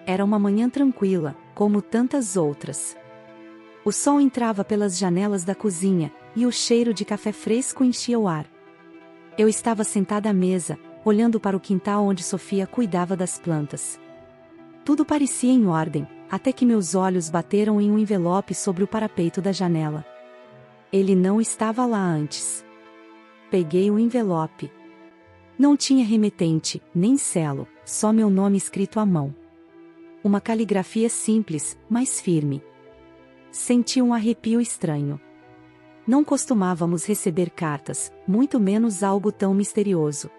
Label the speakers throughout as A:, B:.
A: Era uma manhã tranquila, como tantas outras. O sol entrava pelas janelas da cozinha, e o cheiro de café fresco enchia o ar. Eu estava sentada à mesa, olhando para o quintal onde Sofia cuidava das plantas. Tudo parecia em ordem, até que meus olhos bateram em um envelope sobre o parapeito da janela. Ele não estava lá antes. Peguei o envelope. Não tinha remetente, nem selo, só meu nome escrito à mão. Uma caligrafia simples, mas firme. Senti um arrepio estranho. Não costumávamos receber cartas, muito menos algo tão misterioso.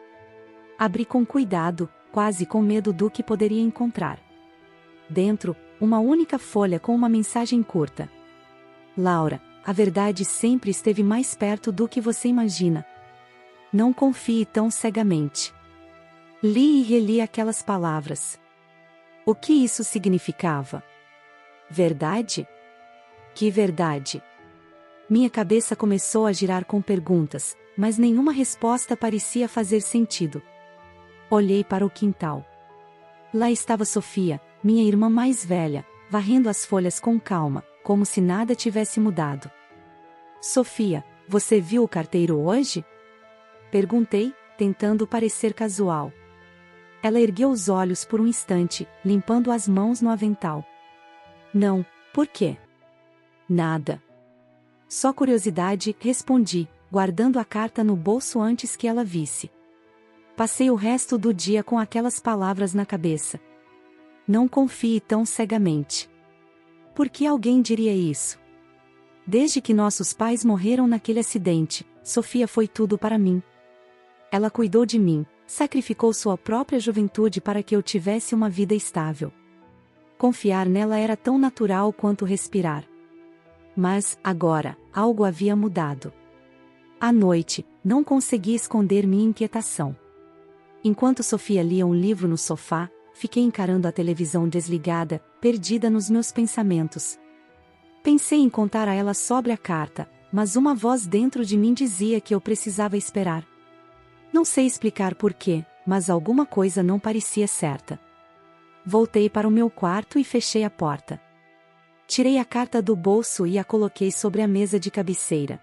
A: Abri com cuidado, quase com medo do que poderia encontrar. Dentro, uma única folha com uma mensagem curta. Laura, a verdade sempre esteve mais perto do que você imagina. Não confie tão cegamente. Li e reli aquelas palavras. O que isso significava? Verdade? Que verdade? Minha cabeça começou a girar com perguntas, mas nenhuma resposta parecia fazer sentido. Olhei para o quintal. Lá estava Sofia, minha irmã mais velha, varrendo as folhas com calma, como se nada tivesse mudado. Sofia, você viu o carteiro hoje? Perguntei, tentando parecer casual. Ela ergueu os olhos por um instante, limpando as mãos no avental. Não, por quê? Nada. Só curiosidade, respondi, guardando a carta no bolso antes que ela visse. Passei o resto do dia com aquelas palavras na cabeça. Não confie tão cegamente. Por que alguém diria isso? Desde que nossos pais morreram naquele acidente, Sofia foi tudo para mim. Ela cuidou de mim, sacrificou sua própria juventude para que eu tivesse uma vida estável. Confiar nela era tão natural quanto respirar. Mas, agora, algo havia mudado. À noite, não consegui esconder minha inquietação. Enquanto Sofia lia um livro no sofá, fiquei encarando a televisão desligada, perdida nos meus pensamentos. Pensei em contar a ela sobre a carta, mas uma voz dentro de mim dizia que eu precisava esperar. Não sei explicar porquê, mas alguma coisa não parecia certa. Voltei para o meu quarto e fechei a porta. Tirei a carta do bolso e a coloquei sobre a mesa de cabeceira.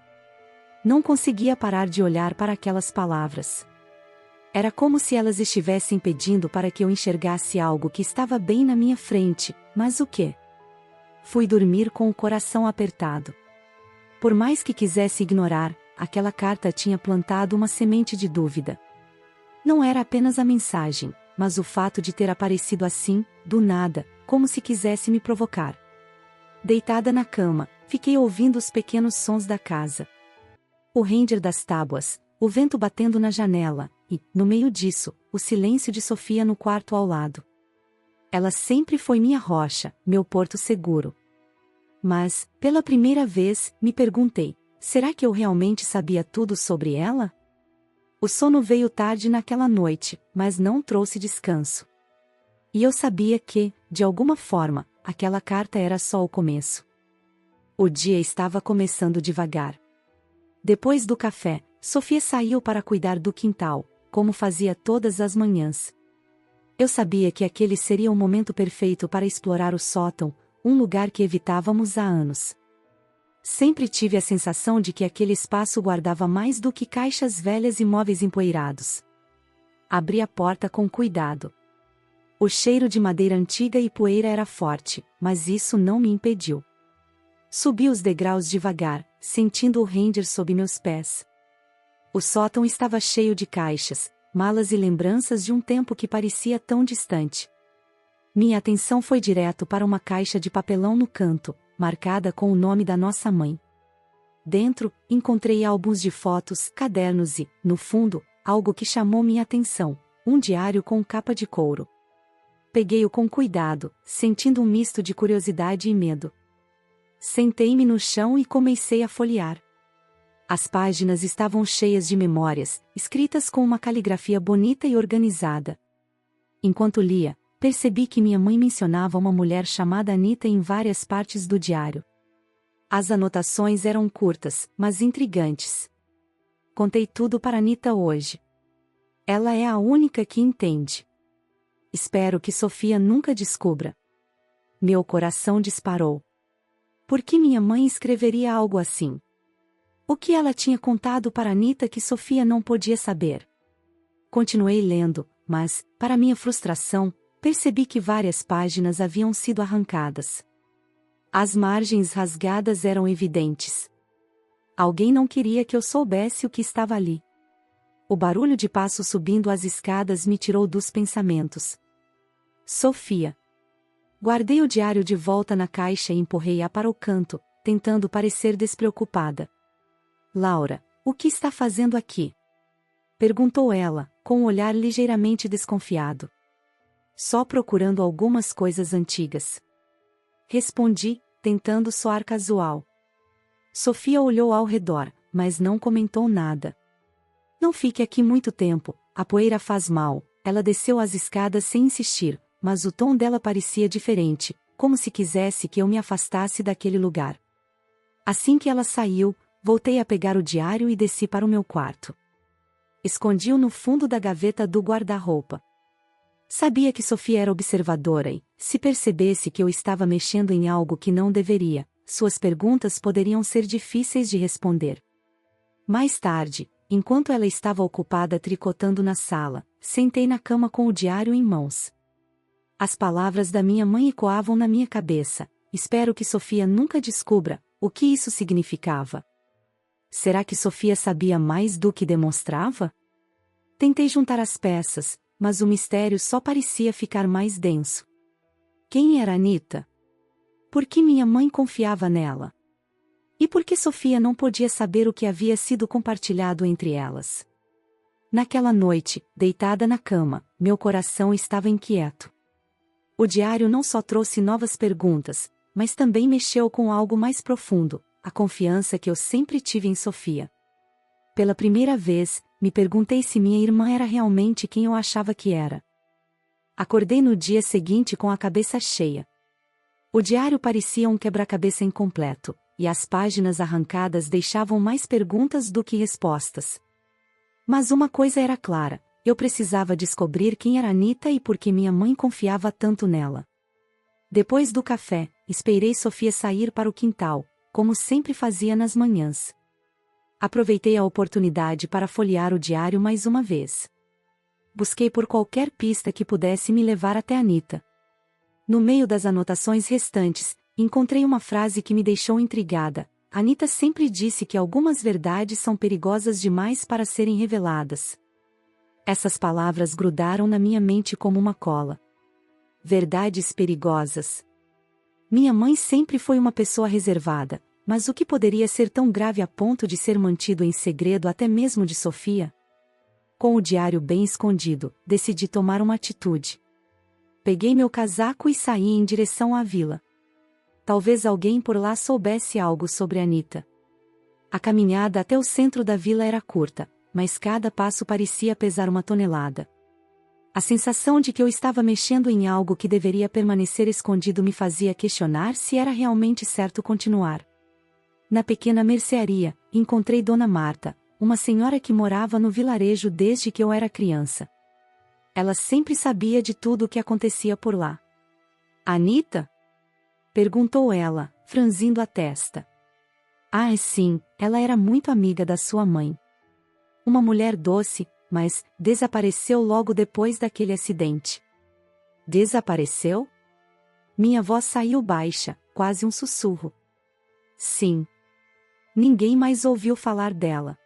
A: Não conseguia parar de olhar para aquelas palavras. Era como se elas estivessem pedindo para que eu enxergasse algo que estava bem na minha frente, mas o quê? Fui dormir com o coração apertado. Por mais que quisesse ignorar, aquela carta tinha plantado uma semente de dúvida. Não era apenas a mensagem, mas o fato de ter aparecido assim, do nada, como se quisesse me provocar. Deitada na cama, fiquei ouvindo os pequenos sons da casa. O ranger das tábuas, o vento batendo na janela, e, no meio disso, o silêncio de Sofia no quarto ao lado. Ela sempre foi minha rocha, meu porto seguro. Mas, pela primeira vez, me perguntei, será que eu realmente sabia tudo sobre ela? O sono veio tarde naquela noite, mas não trouxe descanso. E eu sabia que, de alguma forma, aquela carta era só o começo. O dia estava começando devagar. Depois do café, Sofia saiu para cuidar do quintal, como fazia todas as manhãs. Eu sabia que aquele seria o momento perfeito para explorar o sótão, um lugar que evitávamos há anos. Sempre tive a sensação de que aquele espaço guardava mais do que caixas velhas e móveis empoeirados. Abri a porta com cuidado. O cheiro de madeira antiga e poeira era forte, mas isso não me impediu. Subi os degraus devagar, sentindo o ranger sob meus pés. O sótão estava cheio de caixas, malas e lembranças de um tempo que parecia tão distante. Minha atenção foi direto para uma caixa de papelão no canto, marcada com o nome da nossa mãe. Dentro, encontrei álbuns de fotos, cadernos e, no fundo, algo que chamou minha atenção, um diário com capa de couro. Peguei-o com cuidado, sentindo um misto de curiosidade e medo. Sentei-me no chão e comecei a folhear. As páginas estavam cheias de memórias, escritas com uma caligrafia bonita e organizada. Enquanto lia, percebi que minha mãe mencionava uma mulher chamada Anita em várias partes do diário. As anotações eram curtas, mas intrigantes. Contei tudo para Anita hoje. Ela é a única que entende. Espero que Sofia nunca descubra. Meu coração disparou. Por que minha mãe escreveria algo assim? O que ela tinha contado para Anita que Sofia não podia saber? Continuei lendo, mas, para minha frustração, percebi que várias páginas haviam sido arrancadas. As margens rasgadas eram evidentes. Alguém não queria que eu soubesse o que estava ali. O barulho de passos subindo as escadas me tirou dos pensamentos. Sofia. Guardei o diário de volta na caixa e empurrei-a para o canto, tentando parecer despreocupada. Laura, o que está fazendo aqui? Perguntou ela, com um olhar ligeiramente desconfiado. Só procurando algumas coisas antigas. Respondi, tentando soar casual. Sofia olhou ao redor, mas não comentou nada. Não fique aqui muito tempo, a poeira faz mal. Ela desceu as escadas sem insistir, mas o tom dela parecia diferente, como se quisesse que eu me afastasse daquele lugar. Assim que ela saiu, voltei a pegar o diário e desci para o meu quarto. Escondi-o no fundo da gaveta do guarda-roupa. Sabia que Sofia era observadora e, se percebesse que eu estava mexendo em algo que não deveria, suas perguntas poderiam ser difíceis de responder. Mais tarde, enquanto ela estava ocupada tricotando na sala, sentei na cama com o diário em mãos. As palavras da minha mãe ecoavam na minha cabeça. Espero que Sofia nunca descubra o que isso significava. Será que Sofia sabia mais do que demonstrava? Tentei juntar as peças, mas o mistério só parecia ficar mais denso. Quem era Anita? Por que minha mãe confiava nela? E por que Sofia não podia saber o que havia sido compartilhado entre elas? Naquela noite, deitada na cama, meu coração estava inquieto. O diário não só trouxe novas perguntas, mas também mexeu com algo mais profundo, a confiança que eu sempre tive em Sofia. Pela primeira vez, me perguntei se minha irmã era realmente quem eu achava que era. Acordei no dia seguinte com a cabeça cheia. O diário parecia um quebra-cabeça incompleto, e as páginas arrancadas deixavam mais perguntas do que respostas. Mas uma coisa era clara. Eu precisava descobrir quem era Anita e por que minha mãe confiava tanto nela. Depois do café, esperei Sofia sair para o quintal, como sempre fazia nas manhãs. Aproveitei a oportunidade para folhear o diário mais uma vez. Busquei por qualquer pista que pudesse me levar até Anita. No meio das anotações restantes, encontrei uma frase que me deixou intrigada. Anita sempre disse que algumas verdades são perigosas demais para serem reveladas. Essas palavras grudaram na minha mente como uma cola. Verdades perigosas. Minha mãe sempre foi uma pessoa reservada, mas o que poderia ser tão grave a ponto de ser mantido em segredo até mesmo de Sofia? Com o diário bem escondido, decidi tomar uma atitude. Peguei meu casaco e saí em direção à vila. Talvez alguém por lá soubesse algo sobre Anita. A caminhada até o centro da vila era curta, mas cada passo parecia pesar uma tonelada. A sensação de que eu estava mexendo em algo que deveria permanecer escondido me fazia questionar se era realmente certo continuar. Na pequena mercearia, encontrei Dona Marta, uma senhora que morava no vilarejo desde que eu era criança. Ela sempre sabia de tudo o que acontecia por lá. Anita? Perguntou ela, franzindo a testa. Ah, sim, ela era muito amiga da sua mãe. Uma mulher doce, mas desapareceu logo depois daquele acidente. Desapareceu? Minha voz saiu baixa, quase um sussurro. Sim. Ninguém mais ouviu falar dela.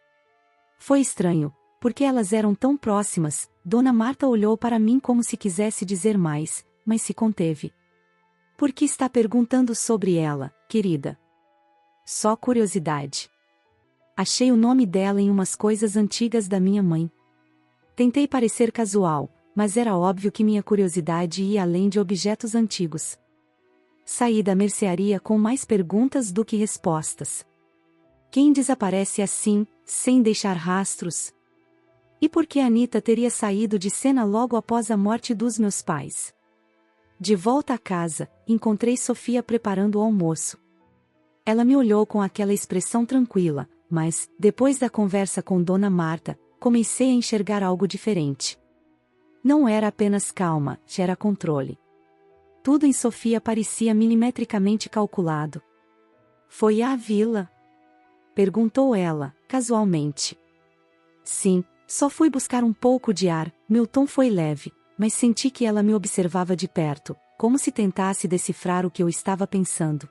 A: Foi estranho, porque elas eram tão próximas. Dona Marta olhou para mim como se quisesse dizer mais, mas se conteve. Por que está perguntando sobre ela, querida? Só curiosidade. Achei o nome dela em umas coisas antigas da minha mãe. Tentei parecer casual, mas era óbvio que minha curiosidade ia além de objetos antigos. Saí da mercearia com mais perguntas do que respostas. Quem desaparece assim, sem deixar rastros? E por que Anita teria saído de cena logo após a morte dos meus pais? De volta a casa, encontrei Sofia preparando o almoço. Ela me olhou com aquela expressão tranquila, mas, depois da conversa com Dona Marta, comecei a enxergar algo diferente. Não era apenas calma, era controle. Tudo em Sofia parecia milimetricamente calculado. Foi à vila? Perguntou ela, casualmente. Sim, só fui buscar um pouco de ar. Meu tom foi leve, mas senti que ela me observava de perto, como se tentasse decifrar o que eu estava pensando.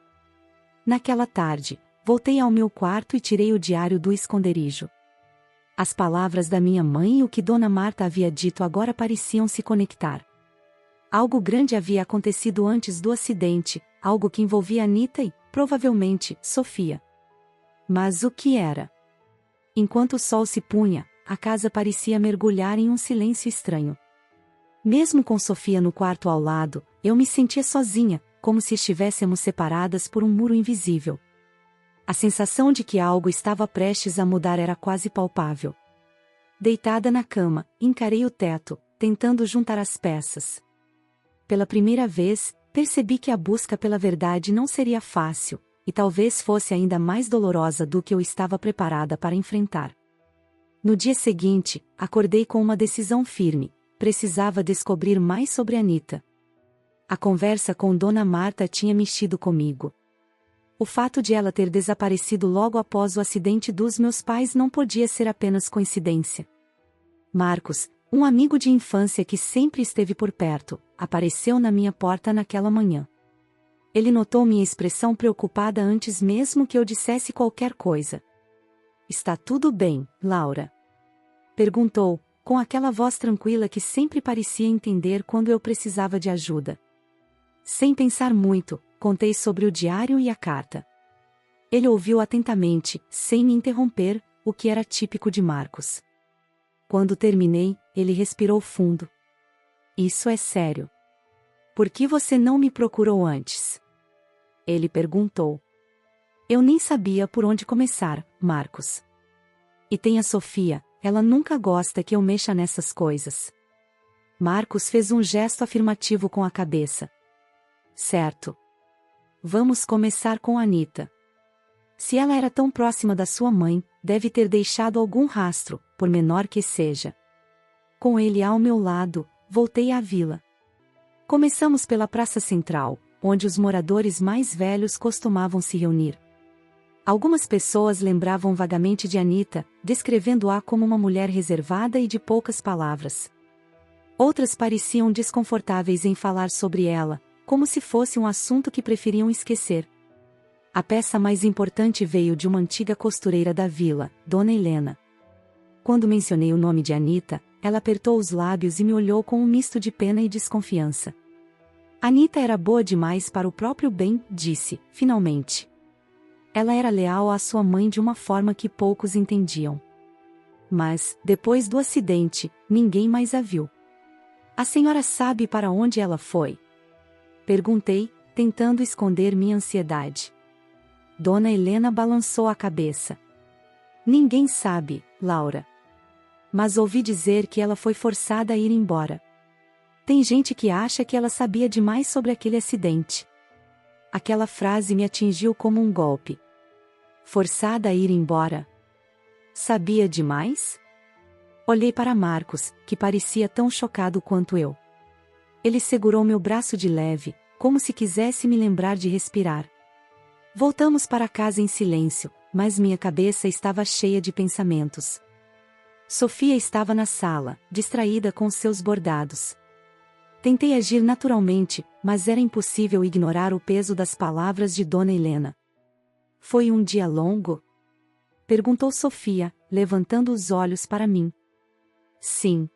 A: Naquela tarde, voltei ao meu quarto e tirei o diário do esconderijo. As palavras da minha mãe e o que Dona Marta havia dito agora pareciam se conectar. Algo grande havia acontecido antes do acidente, algo que envolvia Anita e, provavelmente, Sofia. Mas o que era? Enquanto o sol se punha, a casa parecia mergulhar em um silêncio estranho. Mesmo com Sofia no quarto ao lado, eu me sentia sozinha, como se estivéssemos separadas por um muro invisível. A sensação de que algo estava prestes a mudar era quase palpável. Deitada na cama, encarei o teto, tentando juntar as peças. Pela primeira vez, percebi que a busca pela verdade não seria fácil, e talvez fosse ainda mais dolorosa do que eu estava preparada para enfrentar. No dia seguinte, acordei com uma decisão firme: precisava descobrir mais sobre Anita. A conversa com Dona Marta tinha mexido comigo. O fato de ela ter desaparecido logo após o acidente dos meus pais não podia ser apenas coincidência. Marcos, um amigo de infância que sempre esteve por perto, apareceu na minha porta naquela manhã. Ele notou minha expressão preocupada antes mesmo que eu dissesse qualquer coisa. "Está tudo bem, Laura?" perguntou, com aquela voz tranquila que sempre parecia entender quando eu precisava de ajuda. Sem pensar muito, contei sobre o diário e a carta. Ele ouviu atentamente, sem me interromper, o que era típico de Marcos. Quando terminei, ele respirou fundo. "Isso é sério. Por que você não me procurou antes?" Ele perguntou. "Eu nem sabia por onde começar, Marcos. E tem a Sofia, ela nunca gosta que eu mexa nessas coisas." Marcos fez um gesto afirmativo com a cabeça. "Certo. Vamos começar com Anita. Se ela era tão próxima da sua mãe, deve ter deixado algum rastro, por menor que seja." Com ele ao meu lado, voltei à vila. Começamos pela Praça Central, onde os moradores mais velhos costumavam se reunir. Algumas pessoas lembravam vagamente de Anita, descrevendo-a como uma mulher reservada e de poucas palavras. Outras pareciam desconfortáveis em falar sobre ela, como se fosse um assunto que preferiam esquecer. A peça mais importante veio de uma antiga costureira da vila, Dona Helena. Quando mencionei o nome de Anita, ela apertou os lábios e me olhou com um misto de pena e desconfiança. "Anita era boa demais para o próprio bem", disse, finalmente. Ela era leal à sua mãe de uma forma que poucos entendiam. Mas, depois do acidente, ninguém mais a viu. "A senhora sabe para onde ela foi?" perguntei, tentando esconder minha ansiedade. Dona Helena balançou a cabeça. "Ninguém sabe, Laura. Mas ouvi dizer que ela foi forçada a ir embora. Tem gente que acha que ela sabia demais sobre aquele acidente." Aquela frase me atingiu como um golpe. Forçada a ir embora? Sabia demais? Olhei para Marcos, que parecia tão chocado quanto eu. Ele segurou meu braço de leve, como se quisesse me lembrar de respirar. Voltamos para casa em silêncio, mas minha cabeça estava cheia de pensamentos. Sofia estava na sala, distraída com seus bordados. Tentei agir naturalmente, mas era impossível ignorar o peso das palavras de Dona Helena. "Foi um dia longo?" perguntou Sofia, levantando os olhos para mim. "Sim.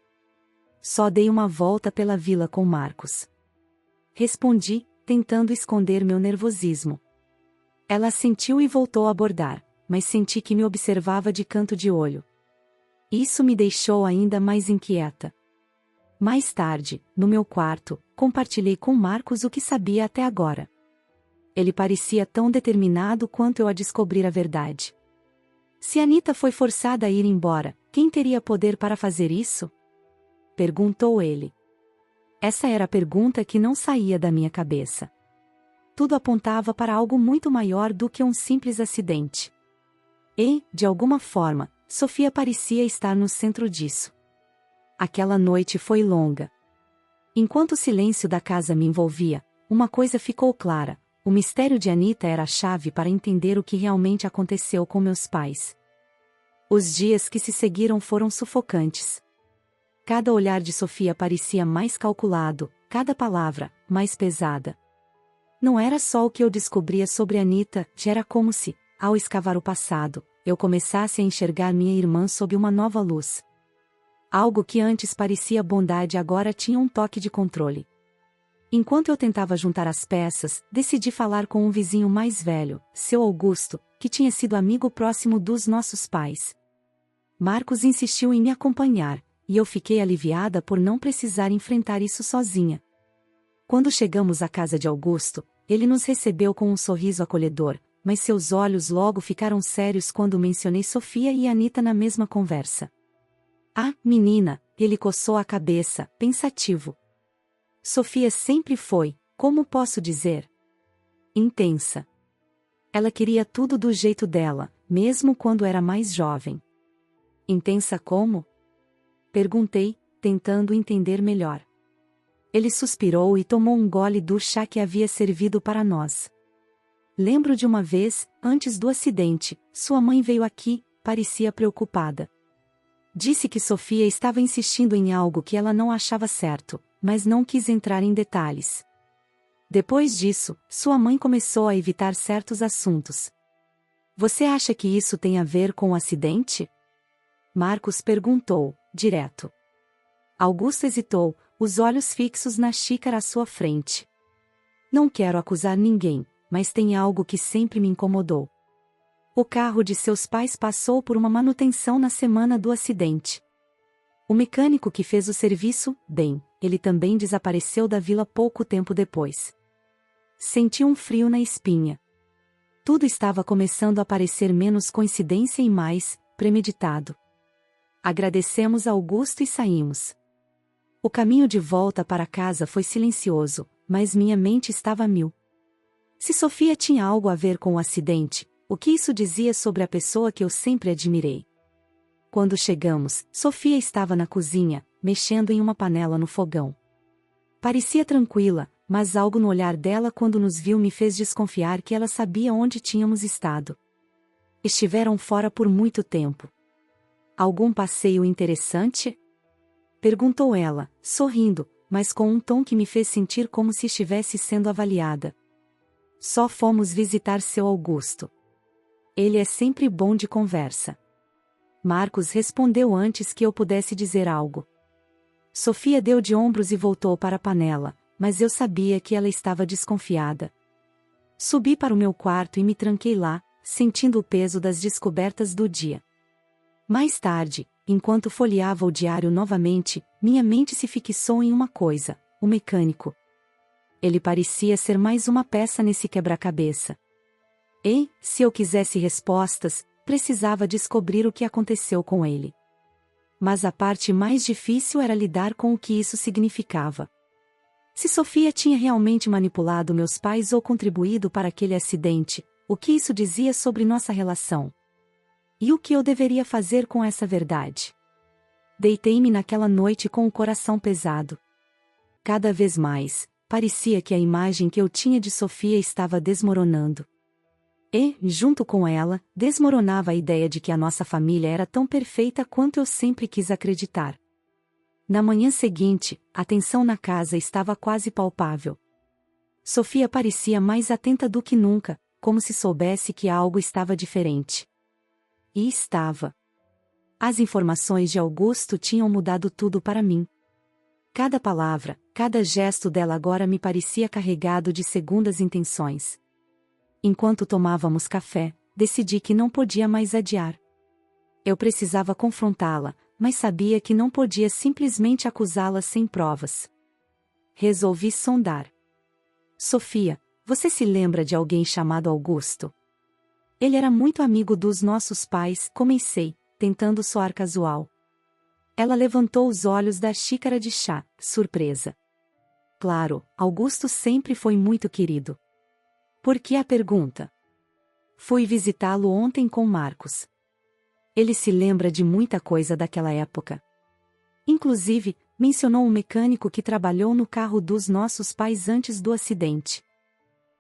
A: Só dei uma volta pela vila com Marcos." Respondi, tentando esconder meu nervosismo. Ela assentiu e voltou a bordar, mas senti que me observava de canto de olho. Isso me deixou ainda mais inquieta. Mais tarde, no meu quarto, compartilhei com Marcos o que sabia até agora. Ele parecia tão determinado quanto eu a descobrir a verdade. "Se Anita foi forçada a ir embora, quem teria poder para fazer isso?" perguntou ele. Essa era a pergunta que não saía da minha cabeça. Tudo apontava para algo muito maior do que um simples acidente. E, de alguma forma, Sofia parecia estar no centro disso. Aquela noite foi longa. Enquanto o silêncio da casa me envolvia, uma coisa ficou clara: o mistério de Anita era a chave para entender o que realmente aconteceu com meus pais. Os dias que se seguiram foram sufocantes. Cada olhar de Sofia parecia mais calculado, cada palavra, mais pesada. Não era só o que eu descobria sobre Anita, era como se, ao escavar o passado, eu começasse a enxergar minha irmã sob uma nova luz. Algo que antes parecia bondade agora tinha um toque de controle. Enquanto eu tentava juntar as peças, decidi falar com um vizinho mais velho, seu Augusto, que tinha sido amigo próximo dos nossos pais. Marcos insistiu em me acompanhar, e eu fiquei aliviada por não precisar enfrentar isso sozinha. Quando chegamos à casa de Augusto, ele nos recebeu com um sorriso acolhedor, mas seus olhos logo ficaram sérios quando mencionei Sofia e Anita na mesma conversa. Ah, menina, ele coçou a cabeça, pensativo. Sofia sempre foi, como posso dizer? Intensa. Ela queria tudo do jeito dela, mesmo quando era mais jovem. Intensa como? Perguntei, tentando entender melhor. Ele suspirou e tomou um gole do chá que havia servido para nós. Lembro de uma vez, antes do acidente, sua mãe veio aqui, parecia preocupada. Disse que Sofia estava insistindo em algo que ela não achava certo, mas não quis entrar em detalhes. Depois disso, sua mãe começou a evitar certos assuntos. Você acha que isso tem a ver com o acidente? Marcos perguntou, direto. Augusto hesitou, os olhos fixos na xícara à sua frente. Não quero acusar ninguém, mas tem algo que sempre me incomodou. O carro de seus pais passou por uma manutenção na semana do acidente. O mecânico que fez o serviço, bem, ele também desapareceu da vila pouco tempo depois. Senti um frio na espinha. Tudo estava começando a parecer menos coincidência e mais premeditado. Agradecemos a Augusto e saímos. O caminho de volta para casa foi silencioso, mas minha mente estava a mil. Se Sofia tinha algo a ver com o acidente, o que isso dizia sobre a pessoa que eu sempre admirei? Quando chegamos, Sofia estava na cozinha, mexendo em uma panela no fogão. Parecia tranquila, mas algo no olhar dela quando nos viu me fez desconfiar que ela sabia onde tínhamos estado. Estiveram fora por muito tempo. Algum passeio interessante? Perguntou ela, sorrindo, mas com um tom que me fez sentir como se estivesse sendo avaliada. Só fomos visitar seu Augusto. Ele é sempre bom de conversa. Marcos respondeu antes que eu pudesse dizer algo. Sofia deu de ombros e voltou para a panela, mas eu sabia que ela estava desconfiada. Subi para o meu quarto e me tranquei lá, sentindo o peso das descobertas do dia. Mais tarde, enquanto folheava o diário novamente, minha mente se fixou em uma coisa: o mecânico. Ele parecia ser mais uma peça nesse quebra-cabeça. E, se eu quisesse respostas, precisava descobrir o que aconteceu com ele. Mas a parte mais difícil era lidar com o que isso significava. Se Sofia tinha realmente manipulado meus pais ou contribuído para aquele acidente, o que isso dizia sobre nossa relação? E o que eu deveria fazer com essa verdade? Deitei-me naquela noite com o coração pesado. Cada vez mais, parecia que a imagem que eu tinha de Sofia estava desmoronando. E, junto com ela, desmoronava a ideia de que a nossa família era tão perfeita quanto eu sempre quis acreditar. Na manhã seguinte, a tensão na casa estava quase palpável. Sofia parecia mais atenta do que nunca, como se soubesse que algo estava diferente. E estava. As informações de Augusto tinham mudado tudo para mim. Cada palavra, cada gesto dela agora me parecia carregado de segundas intenções. Enquanto tomávamos café, decidi que não podia mais adiar. Eu precisava confrontá-la, mas sabia que não podia simplesmente acusá-la sem provas. Resolvi sondar. Sofia, você se lembra de alguém chamado Augusto? Ele era muito amigo dos nossos pais, comecei, tentando soar casual. Ela levantou os olhos da xícara de chá, surpresa. Claro, Augusto sempre foi muito querido. Por que a pergunta? Fui visitá-lo ontem com Marcos. Ele se lembra de muita coisa daquela época. Inclusive, mencionou um mecânico que trabalhou no carro dos nossos pais antes do acidente.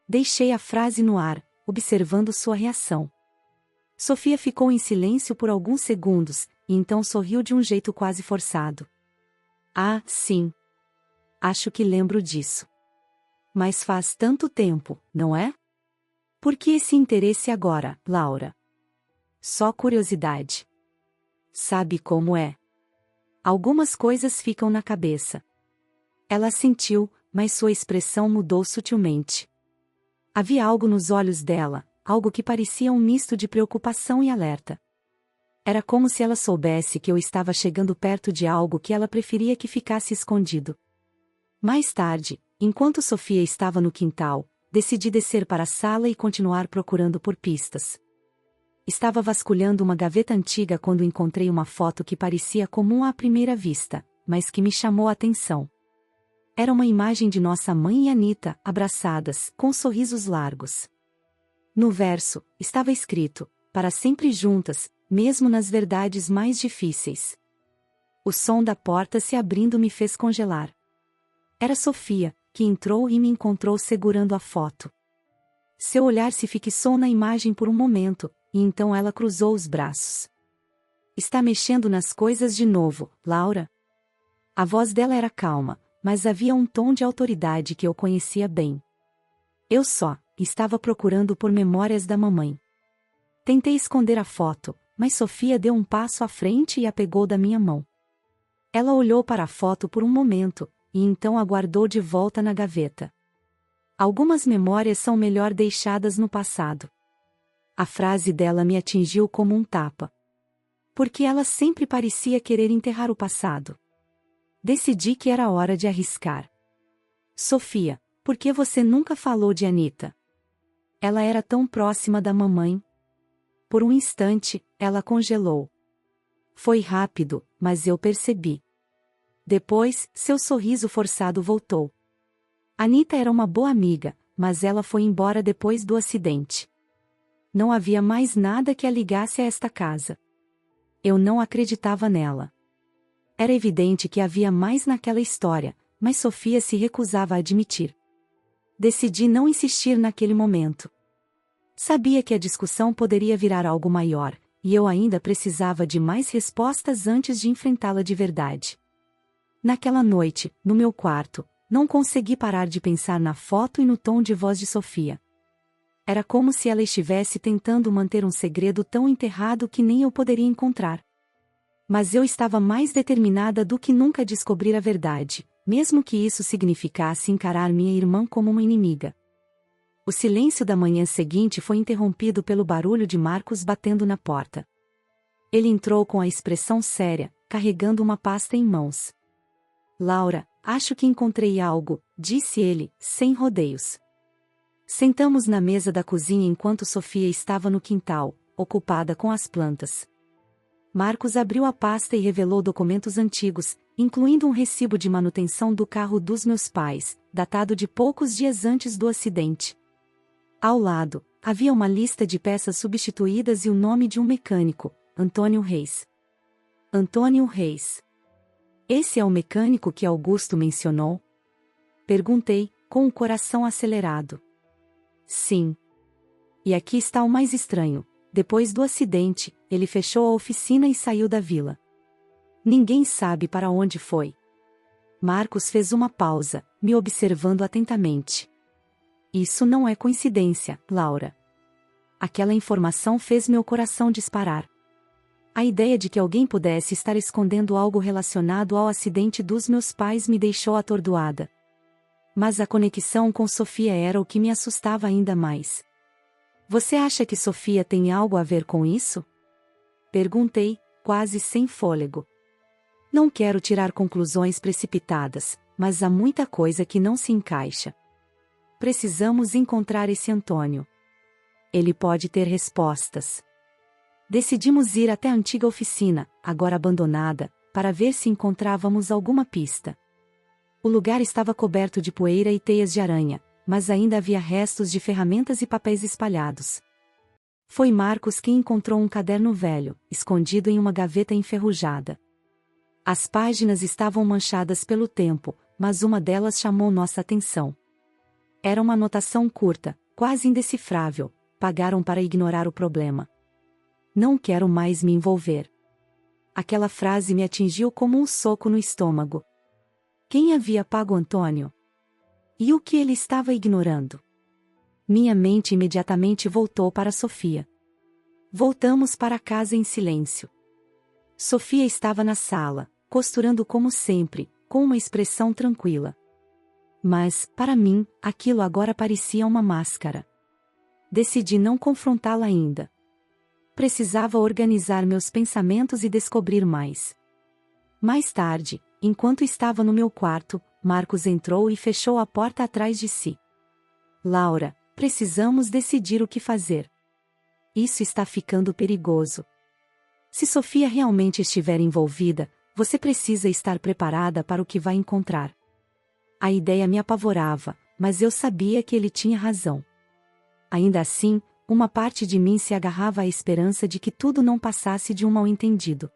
A: Deixei a frase no ar, observando sua reação. Sofia ficou em silêncio por alguns segundos, e então sorriu de um jeito quase forçado. Ah, sim. Acho que lembro disso. Mas faz tanto tempo, não é? Por que esse interesse agora, Laura? Só curiosidade. Sabe como é? Algumas coisas ficam na cabeça. Ela sentiu, mas sua expressão mudou sutilmente. Havia algo nos olhos dela, algo que parecia um misto de preocupação e alerta. Era como se ela soubesse que eu estava chegando perto de algo que ela preferia que ficasse escondido. Mais tarde, enquanto Sofia estava no quintal, decidi descer para a sala e continuar procurando por pistas. Estava vasculhando uma gaveta antiga quando encontrei uma foto que parecia comum à primeira vista, mas que me chamou a atenção. Era uma imagem de nossa mãe e Anita, abraçadas, com sorrisos largos. No verso, estava escrito, para sempre juntas, mesmo nas verdades mais difíceis. O som da porta se abrindo me fez congelar. Era Sofia, que entrou e me encontrou segurando a foto. Seu olhar se fixou na imagem por um momento, e então ela cruzou os braços. Está mexendo nas coisas de novo, Laura? A voz dela era calma, mas havia um tom de autoridade que eu conhecia bem. Eu só estava procurando por memórias da mamãe. Tentei esconder a foto, mas Sofia deu um passo à frente e a pegou da minha mão. Ela olhou para a foto por um momento, e então a guardou de volta na gaveta. Algumas memórias são melhor deixadas no passado. A frase dela me atingiu como um tapa. Porque ela sempre parecia querer enterrar o passado. Decidi que era hora de arriscar. Sofia, por que você nunca falou de Anita? Ela era tão próxima da mamãe. Por um instante, ela congelou. Foi rápido, mas eu percebi. Depois, seu sorriso forçado voltou. Anita era uma boa amiga, mas ela foi embora depois do acidente. Não havia mais nada que a ligasse a esta casa. Eu não acreditava nela. Era evidente que havia mais naquela história, mas Sofia se recusava a admitir. Decidi não insistir naquele momento. Sabia que a discussão poderia virar algo maior, e eu ainda precisava de mais respostas antes de enfrentá-la de verdade. Naquela noite, no meu quarto, não consegui parar de pensar na foto e no tom de voz de Sofia. Era como se ela estivesse tentando manter um segredo tão enterrado que nem eu poderia encontrar. Mas eu estava mais determinada do que nunca a descobrir a verdade, mesmo que isso significasse encarar minha irmã como uma inimiga. O silêncio da manhã seguinte foi interrompido pelo barulho de Marcos batendo na porta. Ele entrou com a expressão séria, carregando uma pasta em mãos. Laura, acho que encontrei algo, disse ele, sem rodeios. Sentamos na mesa da cozinha enquanto Sofia estava no quintal, ocupada com as plantas. Marcos abriu a pasta e revelou documentos antigos, incluindo um recibo de manutenção do carro dos meus pais, datado de poucos dias antes do acidente. Ao lado, havia uma lista de peças substituídas e o nome de um mecânico, Antônio Reis. Antônio Reis. Esse é o mecânico que Augusto mencionou? Perguntei, com o coração acelerado. Sim. E aqui está o mais estranho. Depois do acidente, ele fechou a oficina e saiu da vila. Ninguém sabe para onde foi. Marcos fez uma pausa, me observando atentamente. Isso não é coincidência, Laura. Aquela informação fez meu coração disparar. A ideia de que alguém pudesse estar escondendo algo relacionado ao acidente dos meus pais me deixou atordoada. Mas a conexão com Sofia era o que me assustava ainda mais. Você acha que Sofia tem algo a ver com isso? Perguntei, quase sem fôlego. Não quero tirar conclusões precipitadas, mas há muita coisa que não se encaixa. Precisamos encontrar esse Antônio. Ele pode ter respostas. Decidimos ir até a antiga oficina, agora abandonada, para ver se encontrávamos alguma pista. O lugar estava coberto de poeira e teias de aranha, mas ainda havia restos de ferramentas e papéis espalhados. Foi Marcos quem encontrou um caderno velho, escondido em uma gaveta enferrujada. As páginas estavam manchadas pelo tempo, mas uma delas chamou nossa atenção. Era uma anotação curta, quase indecifrável: pagaram para ignorar o problema. Não quero mais me envolver. Aquela frase me atingiu como um soco no estômago. Quem havia pago Antônio? E o que ele estava ignorando? Minha mente imediatamente voltou para Sofia. Voltamos para casa em silêncio. Sofia estava na sala, costurando como sempre, com uma expressão tranquila. Mas, para mim, aquilo agora parecia uma máscara. Decidi não confrontá-la ainda. Precisava organizar meus pensamentos e descobrir mais. Mais tarde, enquanto estava no meu quarto, Marcos entrou e fechou a porta atrás de si. Laura, precisamos decidir o que fazer. Isso está ficando perigoso. Se Sofia realmente estiver envolvida, você precisa estar preparada para o que vai encontrar. A ideia me apavorava, mas eu sabia que ele tinha razão. Ainda assim, uma parte de mim se agarrava à esperança de que tudo não passasse de um mal-entendido.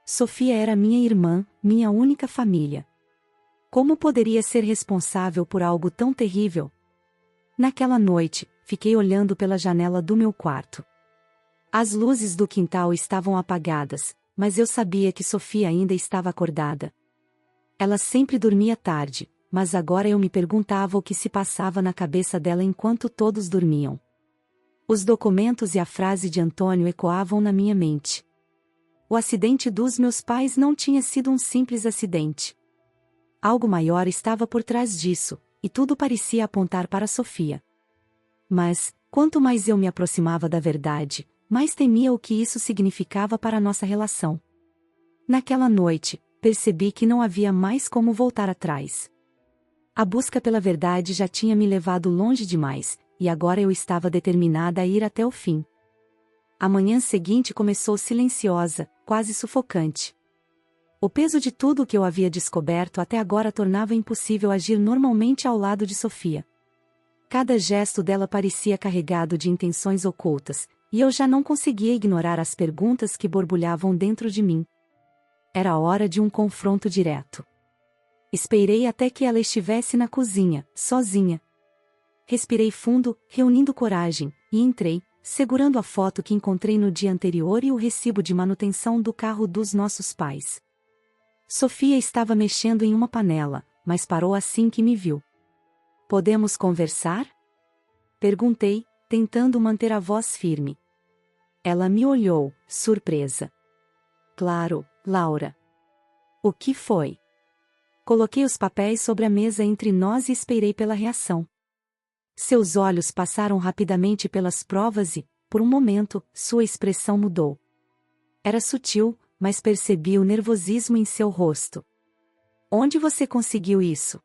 A: Sofia era minha irmã, minha única família. Como poderia ser responsável por algo tão terrível? Naquela noite, fiquei olhando pela janela do meu quarto. As luzes do quintal estavam apagadas, mas eu sabia que Sofia ainda estava acordada. Ela sempre dormia tarde, mas agora eu me perguntava o que se passava na cabeça dela enquanto todos dormiam. Os documentos e a frase de Antônio ecoavam na minha mente. O acidente dos meus pais não tinha sido um simples acidente. Algo maior estava por trás disso, e tudo parecia apontar para Sofia. Mas, quanto mais eu me aproximava da verdade, mais temia o que isso significava para nossa relação. Naquela noite, percebi que não havia mais como voltar atrás. A busca pela verdade já tinha me levado longe demais, e agora eu estava determinada a ir até o fim. A manhã seguinte começou silenciosa, quase sufocante. O peso de tudo o que eu havia descoberto até agora tornava impossível agir normalmente ao lado de Sofia. Cada gesto dela parecia carregado de intenções ocultas, e eu já não conseguia ignorar as perguntas que borbulhavam dentro de mim. Era hora de um confronto direto. Esperei até que ela estivesse na cozinha, sozinha. Respirei fundo, reunindo coragem, e entrei, segurando a foto que encontrei no dia anterior e o recibo de manutenção do carro dos nossos pais. Sofia estava mexendo em uma panela, mas parou assim que me viu. "Podemos conversar?" Perguntei, tentando manter a voz firme. Ela me olhou, surpresa. "Claro, Laura." "O que foi?" Coloquei os papéis sobre a mesa entre nós e esperei pela reação. Seus olhos passaram rapidamente pelas provas e, por um momento, sua expressão mudou. Era sutil, mas percebi o nervosismo em seu rosto. "Onde você conseguiu isso?"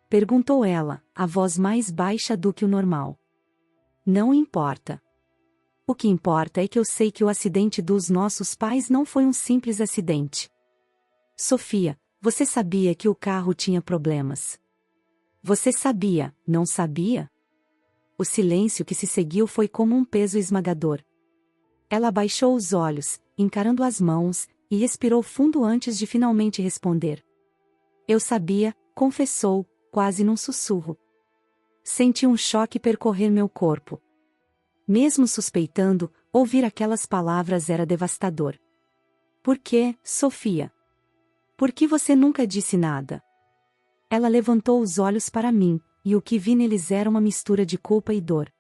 A: Perguntou ela, a voz mais baixa do que o normal. "Não importa. O que importa é que eu sei que o acidente dos nossos pais não foi um simples acidente. Sofia, você sabia que o carro tinha problemas. Você sabia, não sabia?" O silêncio que se seguiu foi como um peso esmagador. Ela baixou os olhos, encarando as mãos, e expirou fundo antes de finalmente responder. "Eu sabia", confessou, quase num sussurro. Senti um choque percorrer meu corpo. Mesmo suspeitando, ouvir aquelas palavras era devastador. "Por que, Sofia? Por que você nunca disse nada?" Ela levantou os olhos para mim, e o que vi neles era uma mistura de culpa e dor.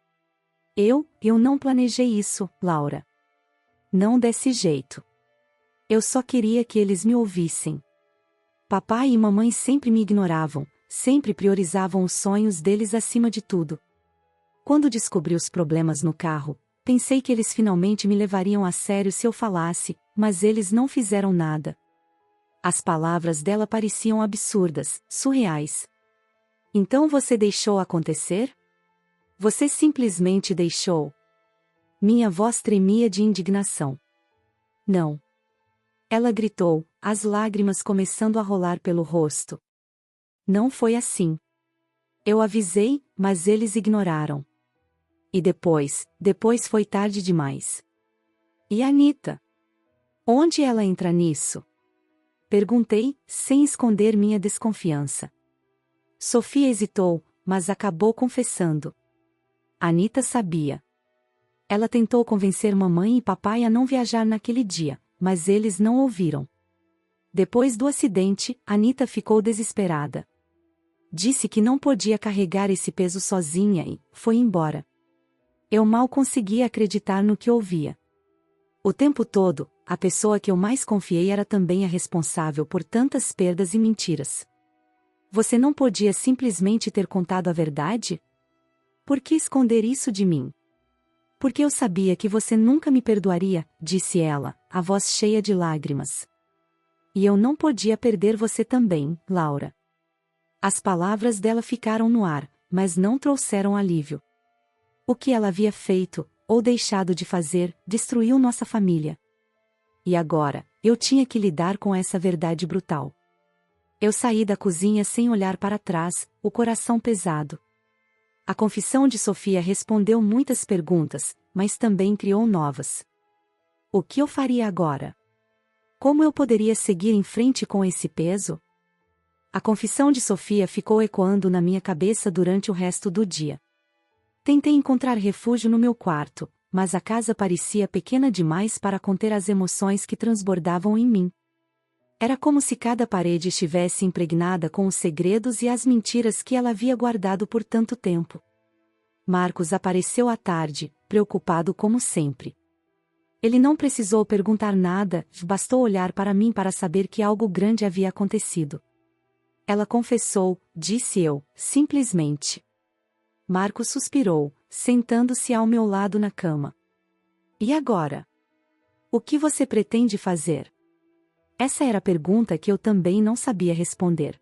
A: Eu não planejei isso, Laura. Não desse jeito. Eu só queria que eles me ouvissem. Papai e mamãe sempre me ignoravam, sempre priorizavam os sonhos deles acima de tudo. Quando descobri os problemas no carro, pensei que eles finalmente me levariam a sério se eu falasse, mas eles não fizeram nada. As palavras dela pareciam absurdas, surreais. "Então você deixou acontecer? Você simplesmente deixou?" Minha voz tremia de indignação. "Não." Ela gritou, as lágrimas começando a rolar pelo rosto. "Não foi assim. Eu avisei, mas eles ignoraram. E depois foi tarde demais." "E a Anita? Onde ela entra nisso?" Perguntei, sem esconder minha desconfiança. Sofia hesitou, mas acabou confessando. Anita sabia. Ela tentou convencer mamãe e papai a não viajar naquele dia, mas eles não ouviram. Depois do acidente, Anita ficou desesperada. Disse que não podia carregar esse peso sozinha e foi embora. Eu mal conseguia acreditar no que ouvia. O tempo todo, a pessoa que eu mais confiei era também a responsável por tantas perdas e mentiras. Você não podia simplesmente ter contado a verdade? Por que esconder isso de mim? Porque eu sabia que você nunca me perdoaria, disse ela, a voz cheia de lágrimas. E eu não podia perder você também, Laura. As palavras dela ficaram no ar, mas não trouxeram alívio. O que ela havia feito, ou deixado de fazer, destruiu nossa família. E agora, eu tinha que lidar com essa verdade brutal. Eu saí da cozinha sem olhar para trás, o coração pesado. A confissão de Sofia respondeu muitas perguntas, mas também criou novas. O que eu faria agora? Como eu poderia seguir em frente com esse peso? A confissão de Sofia ficou ecoando na minha cabeça durante o resto do dia. Tentei encontrar refúgio no meu quarto, mas a casa parecia pequena demais para conter as emoções que transbordavam em mim. Era como se cada parede estivesse impregnada com os segredos e as mentiras que ela havia guardado por tanto tempo. Marcos apareceu à tarde, preocupado como sempre. Ele não precisou perguntar nada, bastou olhar para mim para saber que algo grande havia acontecido. Ela confessou, disse eu, simplesmente. Marcos suspirou, sentando-se ao meu lado na cama. E agora? O que você pretende fazer? Essa era a pergunta que eu também não sabia responder.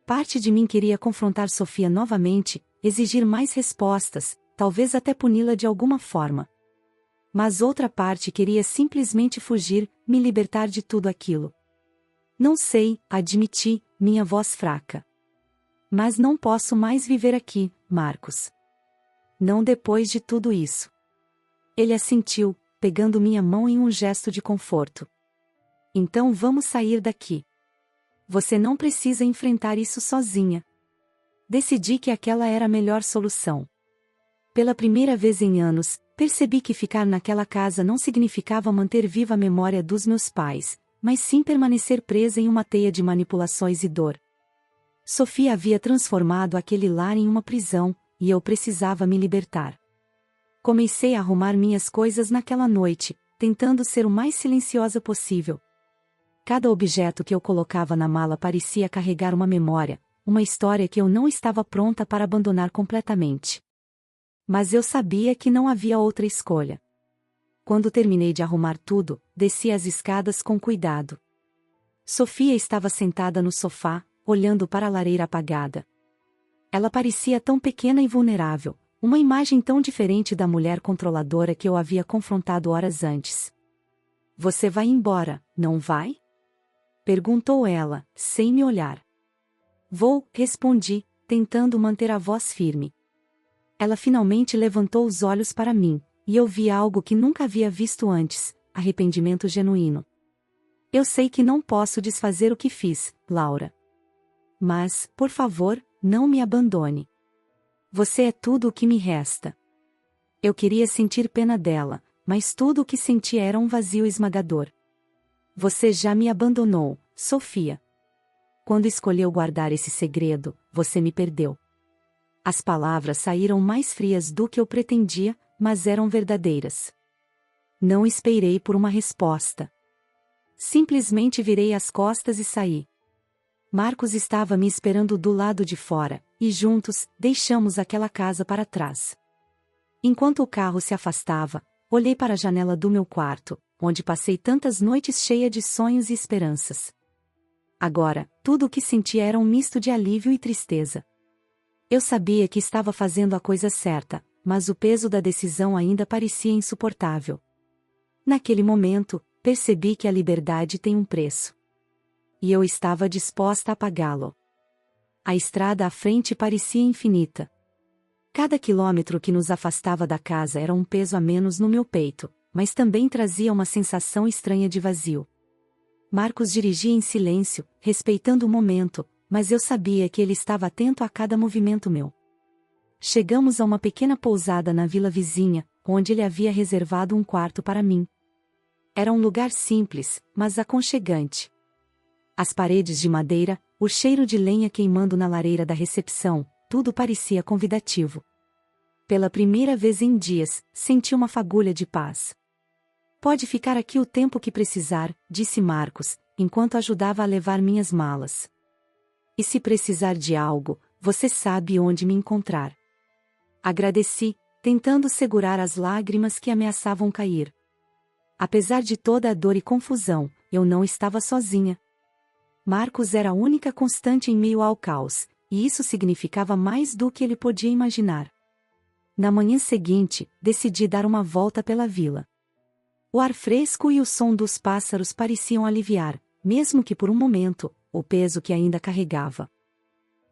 A: Parte de mim queria confrontar Sofia novamente, exigir mais respostas, talvez até puni-la de alguma forma. Mas outra parte queria simplesmente fugir, me libertar de tudo aquilo. Não sei, admiti, minha voz fraca. Mas não posso mais viver aqui, Marcos. Não depois de tudo isso. Ele assentiu, pegando minha mão em um gesto de conforto. Então vamos sair daqui. Você não precisa enfrentar isso sozinha. Decidi que aquela era a melhor solução. Pela primeira vez em anos, percebi que ficar naquela casa não significava manter viva a memória dos meus pais, mas sim permanecer presa em uma teia de manipulações e dor. Sofia havia transformado aquele lar em uma prisão, e eu precisava me libertar. Comecei a arrumar minhas coisas naquela noite, tentando ser o mais silenciosa possível. Cada objeto que eu colocava na mala parecia carregar uma memória, uma história que eu não estava pronta para abandonar completamente. Mas eu sabia que não havia outra escolha. Quando terminei de arrumar tudo, desci as escadas com cuidado. Sofia estava sentada no sofá, olhando para a lareira apagada. Ela parecia tão pequena e vulnerável, uma imagem tão diferente da mulher controladora que eu havia confrontado horas antes. Você vai embora, não vai? Perguntou ela, sem me olhar. Vou, respondi, tentando manter a voz firme. Ela finalmente levantou os olhos para mim, e eu vi algo que nunca havia visto antes, arrependimento genuíno. Eu sei que não posso desfazer o que fiz, Laura. Mas, por favor, não me abandone. Você é tudo o que me resta. Eu queria sentir pena dela, mas tudo o que senti era um vazio esmagador. Você já me abandonou, Sofia. Quando escolheu guardar esse segredo, você me perdeu. As palavras saíram mais frias do que eu pretendia, mas eram verdadeiras. Não esperei por uma resposta. Simplesmente virei as costas e saí. Marcos estava me esperando do lado de fora, e juntos, deixamos aquela casa para trás. Enquanto o carro se afastava, olhei para a janela do meu quarto, onde passei tantas noites cheias de sonhos e esperanças. Agora, tudo o que sentia era um misto de alívio e tristeza. Eu sabia que estava fazendo a coisa certa, mas o peso da decisão ainda parecia insuportável. Naquele momento, percebi que a liberdade tem um preço. E eu estava disposta a pagá-lo. A estrada à frente parecia infinita. Cada quilômetro que nos afastava da casa era um peso a menos no meu peito, mas também trazia uma sensação estranha de vazio. Marcos dirigia em silêncio, respeitando o momento, mas eu sabia que ele estava atento a cada movimento meu. Chegamos a uma pequena pousada na vila vizinha, onde ele havia reservado um quarto para mim. Era um lugar simples, mas aconchegante. As paredes de madeira, o cheiro de lenha queimando na lareira da recepção, tudo parecia convidativo. Pela primeira vez em dias, senti uma fagulha de paz. Pode ficar aqui o tempo que precisar, disse Marcos, enquanto ajudava a levar minhas malas. E se precisar de algo, você sabe onde me encontrar. Agradeci, tentando segurar as lágrimas que ameaçavam cair. Apesar de toda a dor e confusão, eu não estava sozinha. Marcos era a única constante em meio ao caos, e isso significava mais do que ele podia imaginar. Na manhã seguinte, decidi dar uma volta pela vila. O ar fresco e o som dos pássaros pareciam aliviar, mesmo que por um momento, o peso que ainda carregava.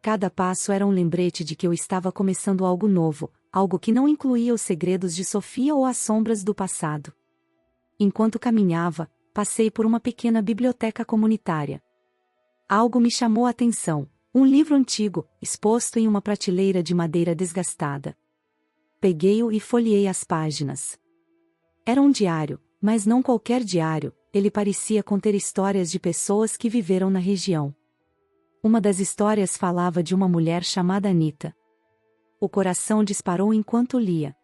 A: Cada passo era um lembrete de que eu estava começando algo novo, algo que não incluía os segredos de Sofia ou as sombras do passado. Enquanto caminhava, passei por uma pequena biblioteca comunitária. Algo me chamou a atenção, um livro antigo, exposto em uma prateleira de madeira desgastada. Peguei-o e folheei as páginas. Era um diário, mas não qualquer diário, ele parecia conter histórias de pessoas que viveram na região. Uma das histórias falava de uma mulher chamada Anita. O coração disparou enquanto lia.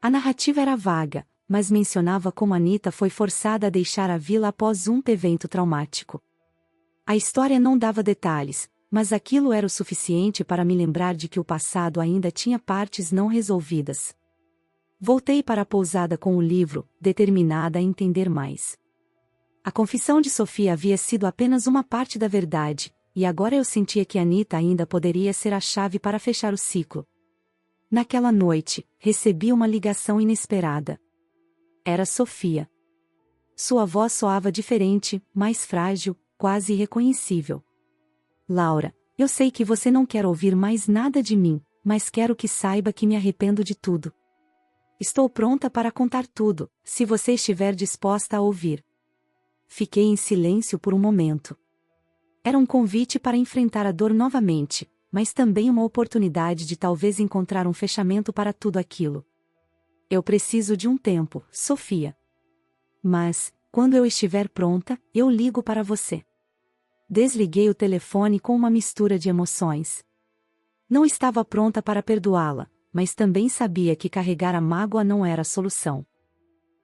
A: A narrativa era vaga, mas mencionava como Anita foi forçada a deixar a vila após um evento traumático. A história não dava detalhes, mas aquilo era o suficiente para me lembrar de que o passado ainda tinha partes não resolvidas. Voltei para a pousada com o livro, determinada a entender mais. A confissão de Sofia havia sido apenas uma parte da verdade, e agora eu sentia que Anita ainda poderia ser a chave para fechar o ciclo. Naquela noite, recebi uma ligação inesperada. Era Sofia. Sua voz soava diferente, mais frágil, quase irreconhecível. Laura, eu sei que você não quer ouvir mais nada de mim, mas quero que saiba que me arrependo de tudo. Estou pronta para contar tudo, se você estiver disposta a ouvir. Fiquei em silêncio por um momento. Era um convite para enfrentar a dor novamente, mas também uma oportunidade de talvez encontrar um fechamento para tudo aquilo. Eu preciso de um tempo, Sofia. Mas, quando eu estiver pronta, eu ligo para você. Desliguei o telefone com uma mistura de emoções. Não estava pronta para perdoá-la, mas também sabia que carregar a mágoa não era a solução.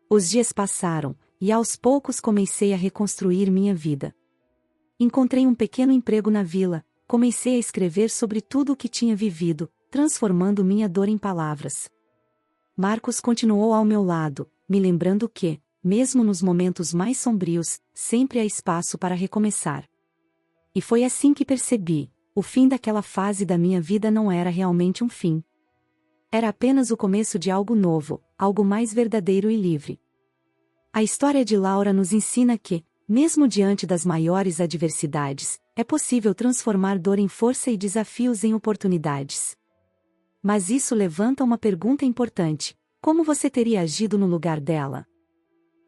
A: Os dias passaram, e aos poucos comecei a reconstruir minha vida. Encontrei um pequeno emprego na vila, comecei a escrever sobre tudo o que tinha vivido, transformando minha dor em palavras. Marcos continuou ao meu lado, me lembrando que, mesmo nos momentos mais sombrios, sempre há espaço para recomeçar. E foi assim que percebi, o fim daquela fase da minha vida não era realmente um fim. Era apenas o começo de algo novo, algo mais verdadeiro e livre. A história de Laura nos ensina que, mesmo diante das maiores adversidades, é possível transformar dor em força e desafios em oportunidades. Mas isso levanta uma pergunta importante: como você teria agido no lugar dela?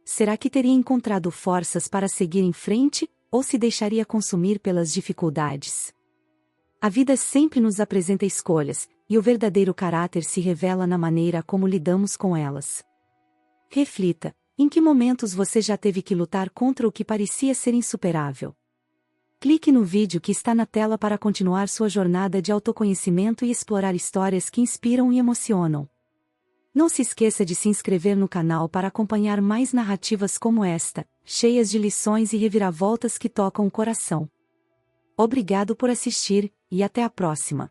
A: Será que teria encontrado forças para seguir em frente, ou se deixaria consumir pelas dificuldades? A vida sempre nos apresenta escolhas, e o verdadeiro caráter se revela na maneira como lidamos com elas. Reflita: em que momentos você já teve que lutar contra o que parecia ser insuperável? Clique no vídeo que está na tela para continuar sua jornada de autoconhecimento e explorar histórias que inspiram e emocionam. Não se esqueça de se inscrever no canal para acompanhar mais narrativas como esta, cheias de lições e reviravoltas que tocam o coração. Obrigado por assistir, e até a próxima!